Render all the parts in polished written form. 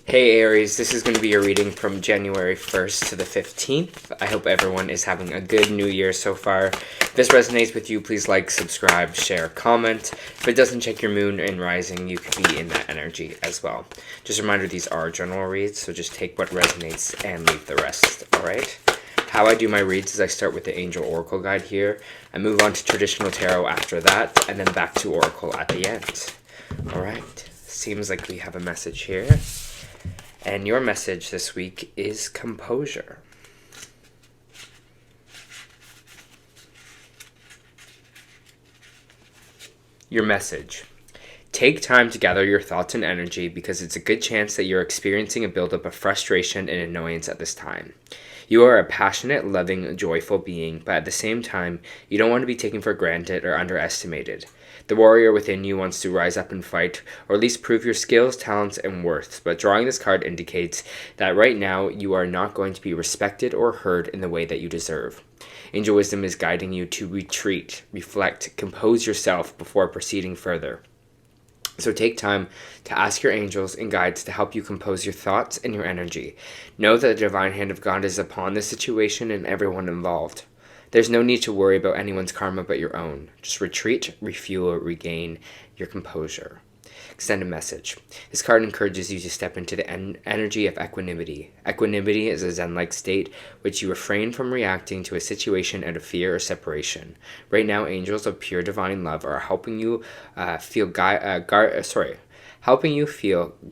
Hey Aries, this is going to be your reading from January 1st to the 15th. I hope everyone is having a good new year so far. If this resonates with you, please like, subscribe, share, comment. If it doesn't, check your moon and rising. You could be in that energy as well. Just a reminder, these are general reads, so just take what resonates and leave the rest, alright? How I do my reads is I start with the Angel Oracle Guide here. I move on to Traditional Tarot after that, and then back to Oracle at the end. Alright, seems like we have a message here. And your message this week is composure. Your message. Take time to gather your thoughts and energy because it's a good chance that you're experiencing a buildup of frustration and annoyance at this time. You are a passionate, loving, joyful being, but at the same time, you don't want to be taken for granted or underestimated. The warrior within you wants to rise up and fight, or at least prove your skills, talents, and worth, but drawing this card indicates that right now you are not going to be respected or heard in the way that you deserve. Angel Wisdom is guiding you to retreat, reflect, compose yourself before proceeding further. So take time to ask your angels and guides to help you compose your thoughts and your energy. Know that the divine hand of God is upon this situation and everyone involved. There's no need to worry about anyone's karma but your own. Just retreat, refuel, regain your composure. Extend a message. This card encourages you to step into the energy of equanimity. Equanimity is a Zen-like state which you refrain from reacting to a situation out of fear or separation. Right now, angels of pure divine love are helping you feel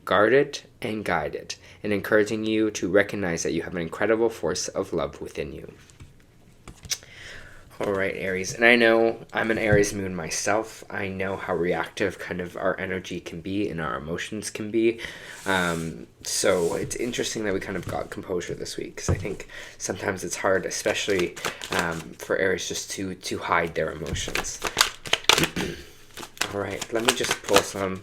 guarded and guided, and encouraging you to recognize that you have an incredible force of love within you. Alright, Aries, and I know I'm an Aries moon myself. I know how reactive kind of our energy can be and our emotions can be. So it's interesting that we kind of got composure this week, because I think sometimes it's hard, especially for Aries, just to hide their emotions. Alright, let me just pull some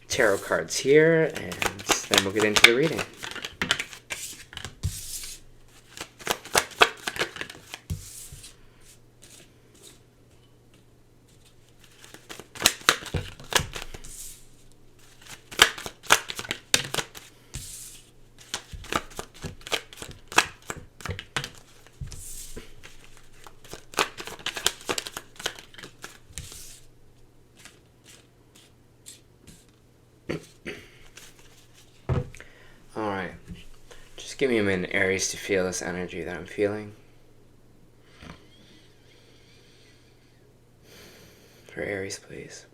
tarot cards here, and then we'll get into the reading. Alright, just give me a minute, Aries, to feel this energy that I'm feeling. For Aries, please.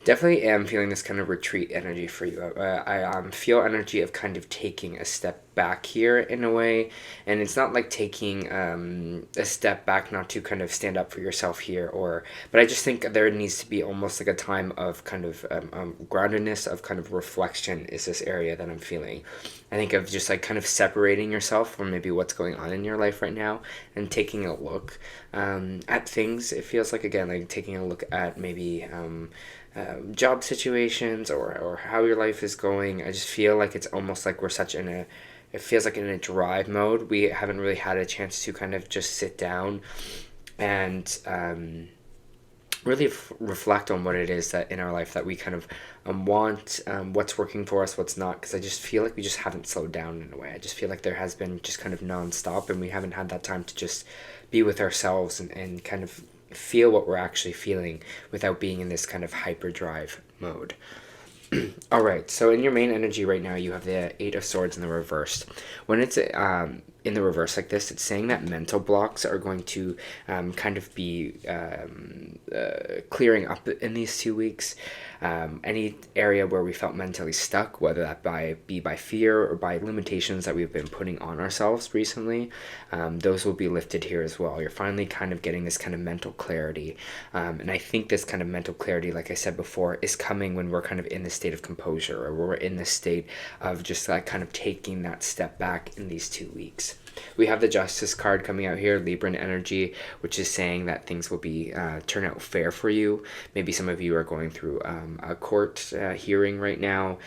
Definitely am feeling this kind of retreat energy for you. I feel energy of kind of taking a step back here in a way, and it's not like taking a step back not to kind of stand up for yourself here, but I just think there needs to be almost like a time of kind of groundedness, of kind of reflection is this area that I'm feeling. I think of just like kind of separating yourself from maybe what's going on in your life right now and taking a look at things. It feels like, again, like taking a look at maybe job situations or how your life is going. I just feel like it's almost like we're it feels like in a drive mode. We haven't really had a chance to kind of just sit down and really reflect on what it is that in our life that we kind of want, what's working for us, what's not, because I just feel like we just haven't slowed down in a way. I just feel like there has been just kind of nonstop, and we haven't had that time to just be with ourselves and kind of feel what we're actually feeling without being in this kind of hyperdrive mode. All right, so in your main energy right now, you have the Eight of Swords in the reverse. When it's in the reverse like this, it's saying that mental blocks are going to kind of be clearing up in these 2 weeks. Any area where we felt mentally stuck, whether that be by fear or by limitations that we've been putting on ourselves recently, those will be lifted here as well. You're finally kind of getting this kind of mental clarity. And I think this kind of mental clarity, like I said before, is coming when we're kind of in this state of composure, or we're in this state of just like kind of taking that step back in these 2 weeks. We have the Justice card coming out here, Libran energy, which is saying that things will be turn out fair for you. Maybe some of you are going through a court hearing right now.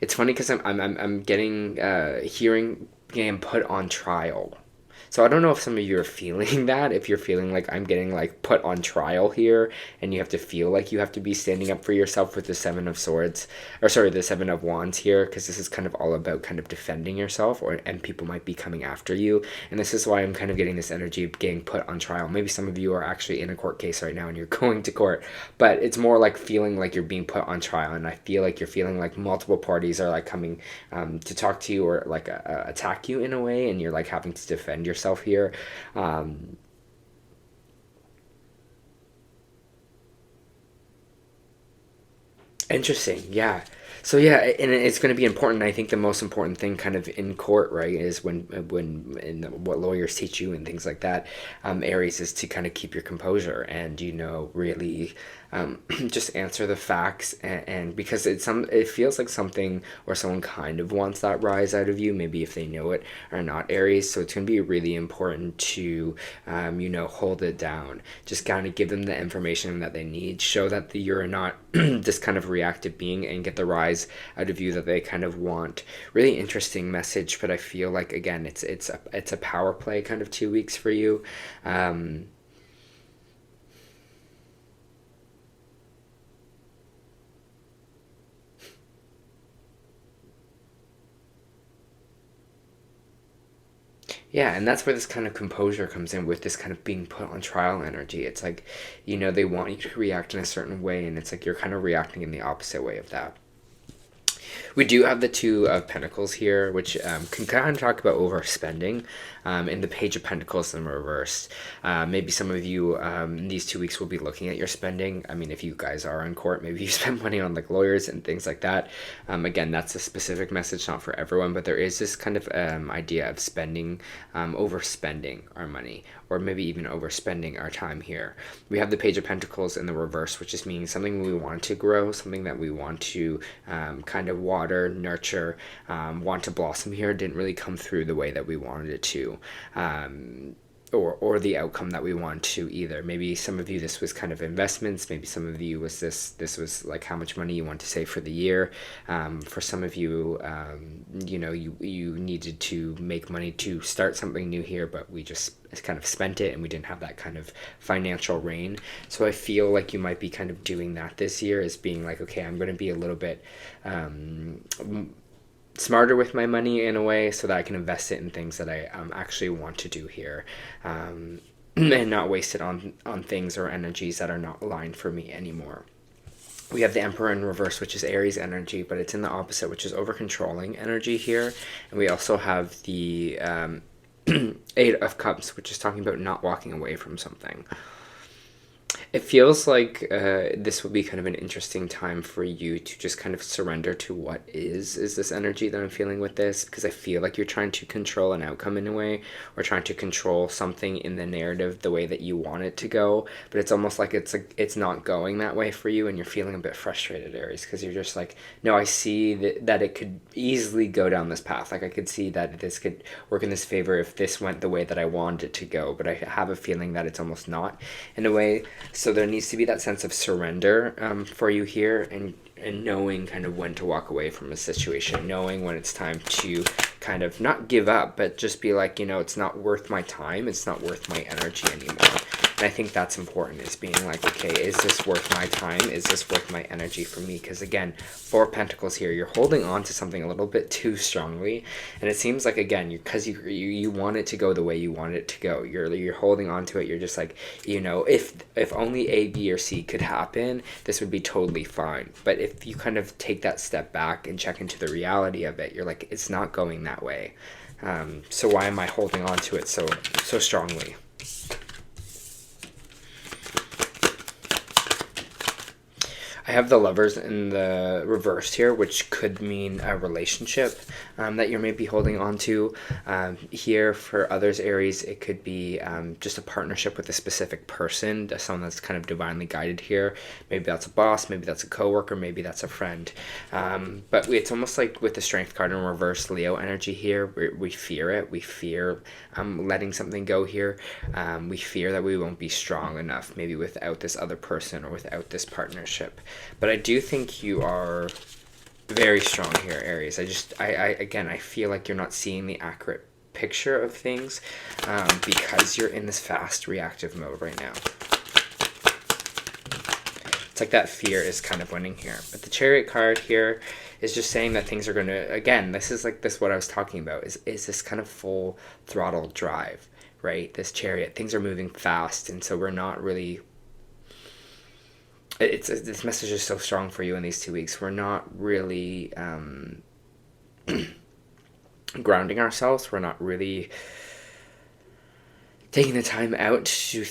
It's funny because I'm getting hearing getting put on trial. So I don't know if some of you are feeling that, if you're feeling like I'm getting like put on trial here and you have to feel like you have to be standing up for yourself with the Seven of Swords, or sorry, the Seven of Wands here, because this is kind of all about kind of defending yourself, or and people might be coming after you. And this is why I'm kind of getting this energy of getting put on trial. Maybe some of you are actually in a court case right now and you're going to court, but it's more like feeling like you're being put on trial. And I feel like you're feeling like multiple parties are like coming to talk to you or like attack you in a way, and you're like having to defend yourself here. Interesting, yeah. So yeah, and it's going to be important. I think the most important thing, kind of in court, right, is when in what lawyers teach you and things like that, Aries, is to kind of keep your composure and really just answer the facts, and because it feels like something or someone kind of wants that rise out of you, maybe if they know it or not, Aries. So it's going to be really important to hold it down, just kind of give them the information that they need, show that you're not this kind of reactive being, and get the rise out of you that they kind of want. Really interesting message, but I feel like again it's a power play kind of 2 weeks for you. Yeah, and that's where this kind of composure comes in, with this kind of being put on trial energy. It's like, they want you to react in a certain way, and it's like you're kind of reacting in the opposite way of that. We do have the Two of Pentacles here, which can kind of talk about overspending. In the Page of Pentacles in reverse. Maybe some of you these 2 weeks will be looking at your spending. I mean, if you guys are in court, maybe you spend money on like lawyers and things like that. Again, that's a specific message, not for everyone, but there is this kind of idea of spending, overspending our money, or maybe even overspending our time here. We have the Page of Pentacles in the reverse, which just means something we want to grow, something that we want to kind of water, nurture, want to blossom here, didn't really come through the way that we wanted it to. Or the outcome that we want to either. Maybe some of you, this was kind of investments. Maybe some of you was this was like how much money you want to save for the year. For some of you, you needed to make money to start something new here, but we just kind of spent it and we didn't have that kind of financial reign. So I feel like you might be kind of doing that this year, as being like, okay, I'm going to be a little bit smarter with my money in a way, so that I can invest it in things that I actually want to do here, and not waste it on things or energies that are not aligned for me anymore. We have the Emperor in reverse, which is Aries energy, but it's in the opposite, which is over controlling energy here. And we also have the Eight of Cups, which is talking about not walking away from something. It feels like this will be kind of an interesting time for you to just kind of surrender to what is this energy that I'm feeling with this, because I feel like you're trying to control an outcome in a way, or trying to control something in the narrative the way that you want it to go, but it's almost like it's not going that way for you, and you're feeling a bit frustrated, Aries, because you're just like, no, I see that it could easily go down this path. Like, I could see that this could work in this favor if this went the way that I wanted it to go, but I have a feeling that it's almost not in a way. So there needs to be that sense of surrender for you here, and knowing kind of when to walk away from a situation, knowing when it's time to kind of not give up, but just be like, it's not worth my time, it's not worth my energy anymore. And I think that's important, is being like, okay, is this worth my time? Is this worth my energy for me? Because again, Four Pentacles here, you're holding on to something a little bit too strongly, and it seems like, again, because you want it to go the way you want it to go, you're holding on to it. You're just like, if only A, B, or C could happen, this would be totally fine. But if you kind of take that step back and check into the reality of it, you're like, it's not going that way. So why am I holding on to it so strongly? I have the Lovers in the reverse here, which could mean a relationship that you're maybe holding on to. Here, for others, Aries, it could be just a partnership with a specific person, someone that's kind of divinely guided here. Maybe that's a boss, maybe that's a coworker, maybe that's a friend. But it's almost like with the Strength card in reverse, Leo energy here, we fear it. We fear letting something go here. We fear that we won't be strong enough, maybe without this other person or without this partnership. But I do think you are Very strong here, Aries. I feel like you're not seeing the accurate picture of things because you're in this fast reactive mode right now. It's like that fear is kind of winning here. But the Chariot card here is just saying that things are going to, again, this is like this what I was talking about, is this kind of full throttle drive, right? This Chariot, things are moving fast, and so we're not really, this message is so strong for you in these 2 weeks. We're not really grounding ourselves. We're not really taking the time out to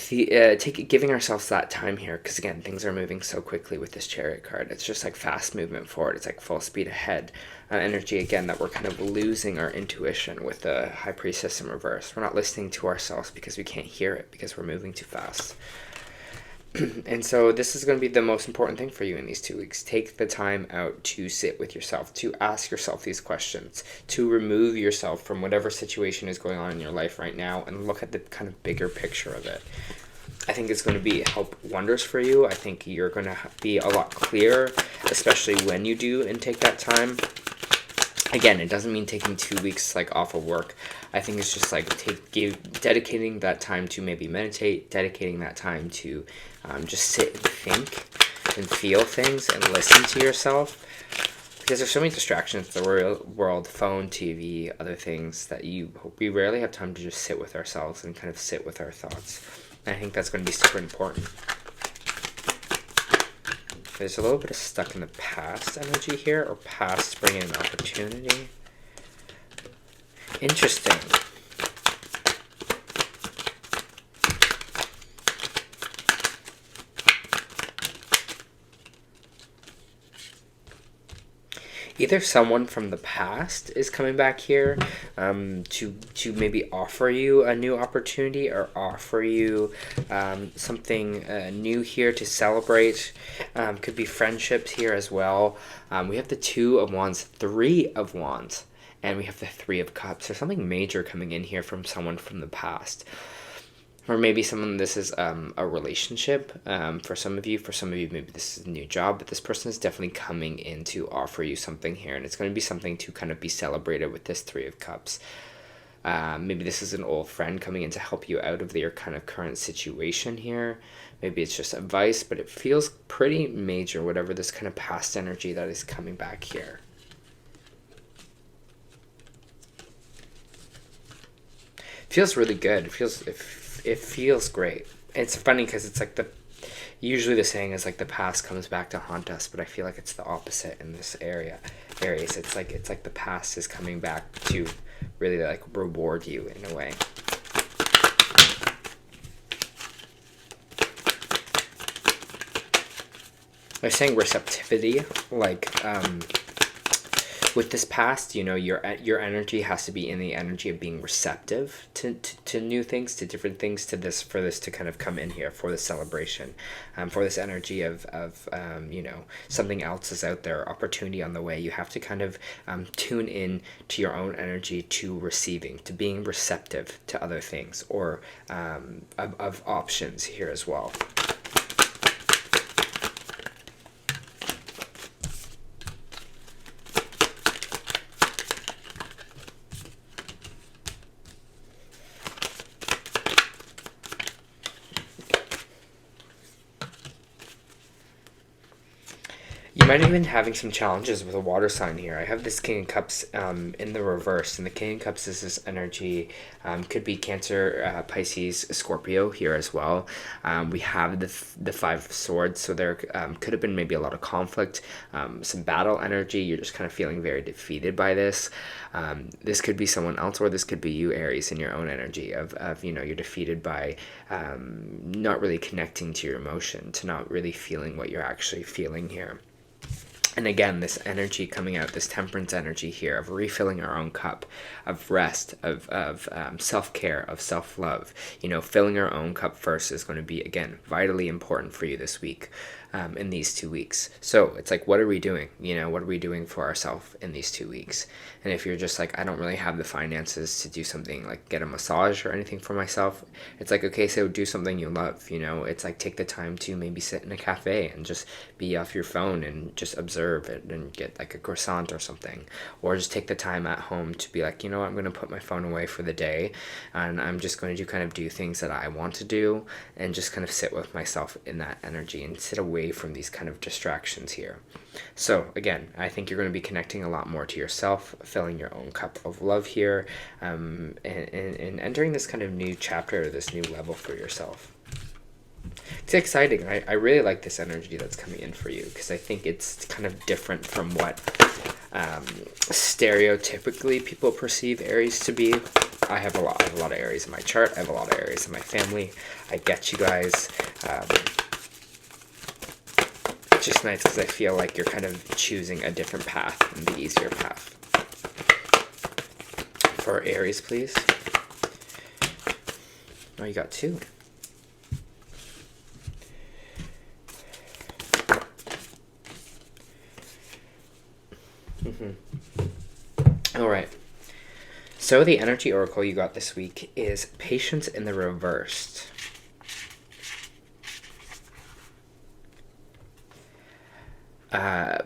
giving ourselves that time here, because again, things are moving so quickly with this Chariot card. It's just like fast movement forward. It's like full speed ahead energy, again, that we're kind of losing our intuition with the High Priestess in reverse. We're not listening to ourselves because we can't hear it, because we're moving too fast. And so this is going to be the most important thing for you in these 2 weeks. Take the time out to sit with yourself, to ask yourself these questions, to remove yourself from whatever situation is going on in your life right now and look at the kind of bigger picture of it. I think it's going to help wonders for you. I think you're going to be a lot clearer, especially when you do and take that time. Again, it doesn't mean taking 2 weeks like off of work. I think it's just like dedicating that time to maybe meditate, dedicating that time to just sit and think and feel things and listen to yourself. Because there's so many distractions in the world, phone, TV, other things, that we rarely have time to just sit with ourselves and kind of sit with our thoughts. And I think that's going to be super important. There's a little bit of stuck in the past energy here, or past bringing an opportunity. Interesting. Either someone from the past is coming back here to maybe offer you a new opportunity, or offer you something new here to celebrate. Could be friendships here as well. We have the Two of Wands, Three of Wands, and we have the Three of Cups. There's something major coming in here from someone from the past. Or maybe this is a relationship for some of you. For some of you, maybe this is a new job, but this person is definitely coming in to offer you something here. And it's going to be something to kind of be celebrated with this Three of Cups. Maybe this is an old friend coming in to help you out of your kind of current situation here. Maybe it's just advice, but it feels pretty major, whatever this kind of past energy that is coming back here. Feels really good. It feels great. It's funny because it's like usually the saying is like the past comes back to haunt us, but I feel like it's the opposite in this area. Aries, it's like the past is coming back to really like reward you in a way. They're saying receptivity, like with this past, your energy has to be in the energy of being receptive to new things, to different things, for this to kind of come in here for the celebration, for this energy of something else is out there, opportunity on the way. You have to kind of tune in to your own energy, to receiving, to being receptive to other things, or of options here as well. You might have been having some challenges with a water sign here. I have this King of Cups in the reverse, and the King of Cups is this energy, could be Cancer, Pisces, Scorpio here as well. We have the Five of Swords, so there could have been maybe a lot of conflict, some battle energy. You're just kind of feeling very defeated by this. This could be someone else, or this could be you, Aries, in your own energy of you're defeated by not really connecting to your emotion, to not really feeling what you're actually feeling here. And again, this energy coming out, this temperance energy here of refilling our own cup, of rest, of self-care, of self-love. Filling our own cup first is going to be, again, vitally important for you this week. in these 2 weeks. So it's like, what are we doing? What are we doing for ourselves in these 2 weeks? And if you're just like, I don't really have the finances to do something like get a massage or anything for myself, it's like, okay, so do something you love. It's like, take the time to maybe sit in a cafe and just be off your phone and just observe it and get like a croissant or something. Or just take the time at home to be like, I'm going to put my phone away for the day, and I'm just going to kind of do things that I want to do, and just kind of sit with myself in that energy and sit away from these kind of distractions here. So again, I think you're going to be connecting a lot more to yourself, filling your own cup of love here, and entering this kind of new chapter, this new level for yourself. It's exciting. I really like this energy that's coming in for you, because I think it's kind of different from what stereotypically people perceive Aries to be. I have a lot of Aries in my chart. I have a lot of Aries in my family. I get you guys. It's just nice because I feel like you're kind of choosing a different path and the easier path. For Aries, please. Oh, you got 2. All right. So the energy oracle you got this week is Patience in the Reversed.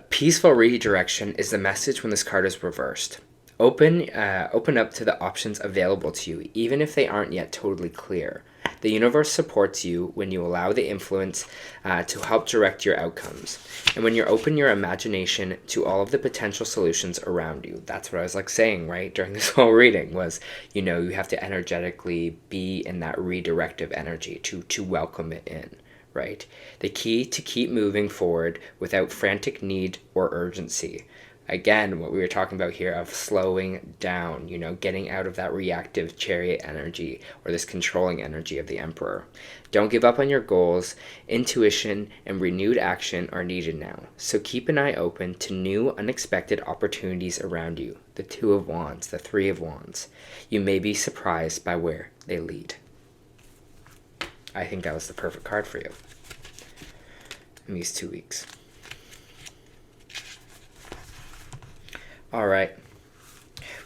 Peaceful redirection is the message when this card is reversed. Open up to the options available to you, even if they aren't yet totally clear. The universe supports you when you allow the influence to help direct your outcomes. And when you open your imagination to all of the potential solutions around you. That's what I was like saying, right, during this whole reading was, you have to energetically be in that redirective energy to welcome it in, right? The key to keep moving forward without frantic need or urgency. Again, what we were talking about here of slowing down, getting out of that reactive chariot energy or this controlling energy of the Emperor. Don't give up on your goals. Intuition and renewed action are needed now. So keep an eye open to new unexpected opportunities around you. The 2 of Wands, the 3 of Wands. You may be surprised by where they lead. I think that was the perfect card for you in these 2 weeks. All right.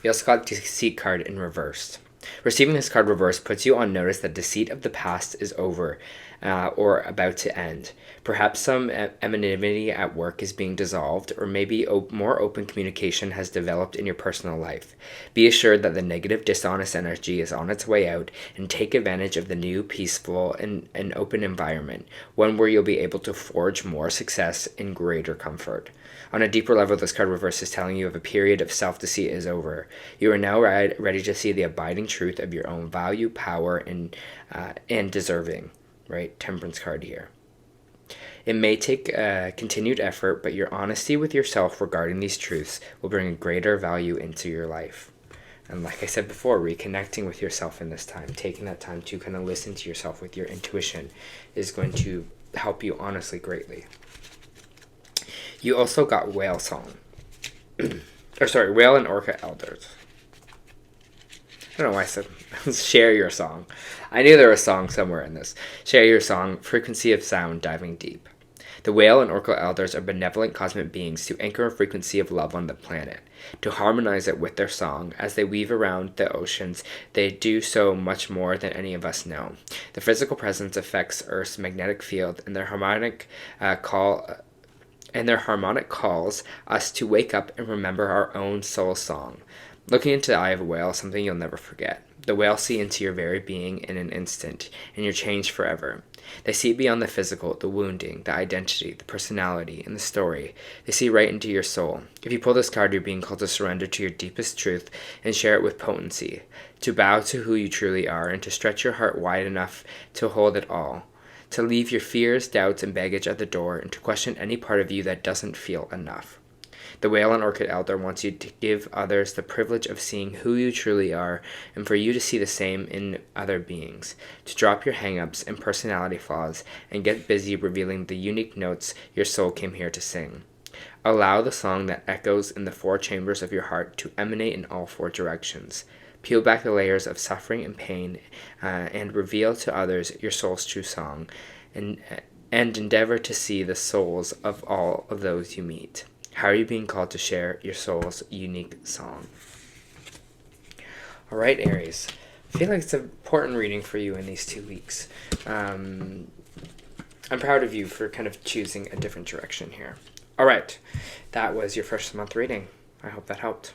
We also got Deceit card in reversed. Receiving this card reversed puts you on notice that deceit of the past is over or about to end. Perhaps some anonymity at work is being dissolved, or maybe more open communication has developed in your personal life. Be assured that the negative, dishonest energy is on its way out, and take advantage of the new, peaceful, and open environment, one where you'll be able to forge more success and greater comfort. On a deeper level, this card reverse is telling you of a period of self-deceit is over. You are now ready to see the abiding truth of your own value, power, and deserving. Right? Temperance card here. It may take continued effort, but your honesty with yourself regarding these truths will bring greater value into your life. And like I said before, reconnecting with yourself in this time, taking that time to kind of listen to yourself with your intuition is going to help you honestly greatly. You also got Whale Song. Whale and Orca Elders. I don't know why I said share your song. I knew there was a song somewhere in this. Share your song, frequency of sound, diving deep. The Whale and Orca Elders are benevolent cosmic beings to anchor a frequency of love on the planet, to harmonize it with their song. As they weave around the oceans, they do so much more than any of us know. The physical presence affects Earth's magnetic field, and their harmonic calls us to wake up and remember our own soul song. Looking into the eye of a whale is something you'll never forget. The whale see into your very being in an instant, and you're changed forever. They see beyond the physical, the wounding, the identity, the personality, and the story. They see right into your soul. If you pull this card, you're being called to surrender to your deepest truth and share it with potency, to bow to who you truly are, and to stretch your heart wide enough to hold it all. To leave your fears, doubts, and baggage at the door, and to question any part of you that doesn't feel enough. The Whale and Orchid Elder wants you to give others the privilege of seeing who you truly are, and for you to see the same in other beings, to drop your hang-ups and personality flaws, and get busy revealing the unique notes your soul came here to sing. Allow the song that echoes in the 4 chambers of your heart to emanate in all 4 directions. Peel back the layers of suffering and pain, and reveal to others your soul's true song, and and endeavor to see the souls of all of those you meet. How are you being called to share your soul's unique song? All right, Aries. I feel like it's an important reading for you in these 2 weeks. I'm proud of you for kind of choosing a different direction here. All right, that was your first month reading. I hope that helped.